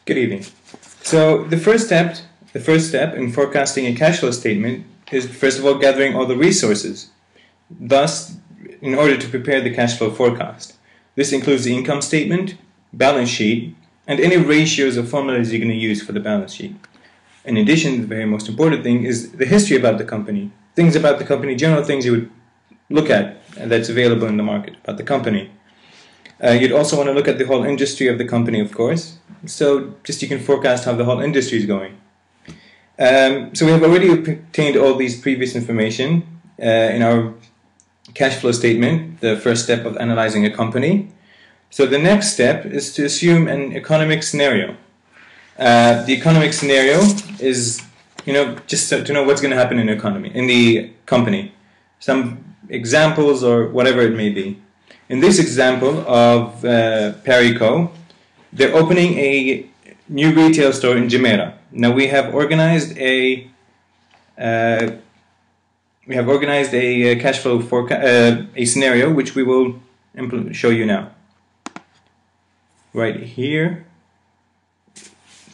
Good evening. So the first step in forecasting a cash flow statement is first of all gathering all the resources. Thus, in order to prepare the cash flow forecast, this includes the income statement, balance sheet, and any ratios or formulas you're going to use for the balance sheet. In addition, the very most important thing is the history about the company. Things about the company, general things you would look at that's available in the market about the company. You'd also want to look at the whole industry of the company, of course. So just you can forecast how the whole industry is going. So we have already obtained all these previous information in our cash flow statement, the first step of analyzing a company. So the next step is to assume an economic scenario. The economic scenario is, just to know what's going to happen in the company. Some examples or whatever it may be. In this example of Perri, they're opening a new retail store in Jumeirah. Now we have organized a cash flow a scenario which we will show you now. Right here,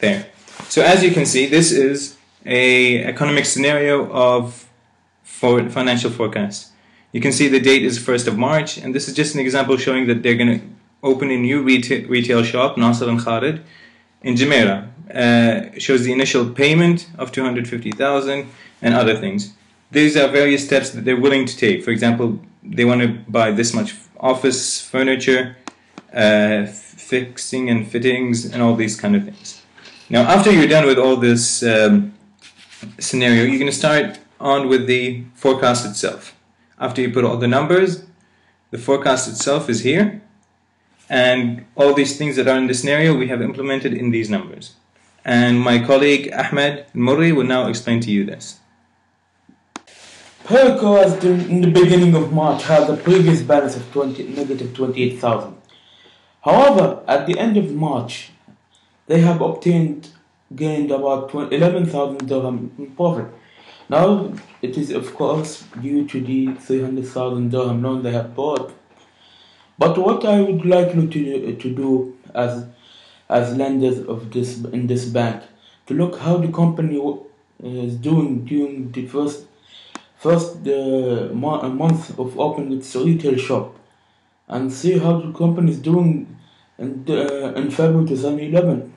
there. So as you can see, this is a economic scenario for financial forecast. You can see the date is 1st of March, and this is just an example showing that they're going to open a new retail shop, Nasser and Khalid, in Jumeirah. Shows the initial payment of 250,000 and other things. These are various steps that they're willing to take. For example, they want to buy this much office furniture, fixing and fittings, and all these kind of things. Now, after you're done with all this scenario, you're going to start on with the forecast itself. After you put all the numbers, the forecast itself is here, and all these things that are in the scenario we have implemented in these numbers. And my colleague Ahmed Murri will now explain to you this. Perri in the beginning of March had a previous balance of negative 28,000. However, at the end of March, they have gained about 11,000 dirham in profit. Now, it is of course due to the 300,000 dirham loan they have bought. But what I would like you to do as lenders in this bank, to look how the company is doing during the first month of opening its retail shop, and see how the company is doing in February 2011.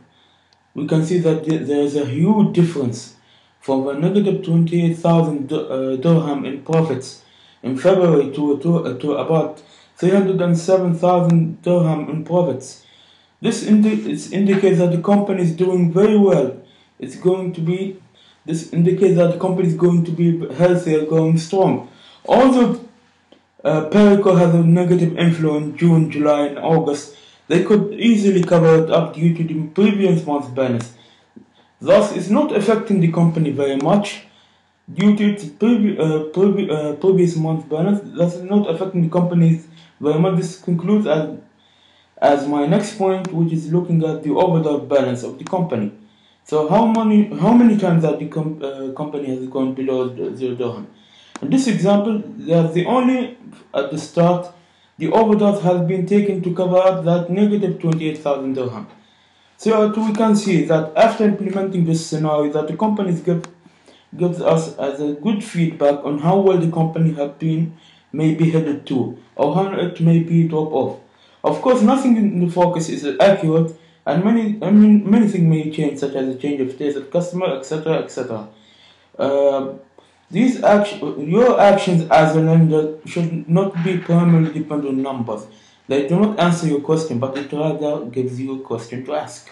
We can see that there is a huge difference from a negative 28,000 dirham in profits in February to about 307,000 dirham in profits. This indicates that the company is doing very well. This indicates that the company is going to be healthier, going strong. Although Perri has a negative inflow in June, July, and August, they could easily cover it up due to the previous month's balance. Thus, it's not affecting the company very much due to its previous month's balance. Thus, it's not affecting the company very much. This concludes as my next point, which is looking at the overall balance of the company. So, how many times that the company has gone below 0 dirham? In this example, there's at the start, the overdraft has been taken to cover up that negative 28,000 dirham. So we can see that after implementing this scenario, that the companies gives us as a good feedback on how well the company may be headed to, or how it may be drop off. Of course, nothing in the focus is accurate, and many things may change, such as a change of taste of customer, etc., etc. Your actions as a lender should not be primarily dependent on numbers. They do not answer your question, but it rather gives you a question to ask.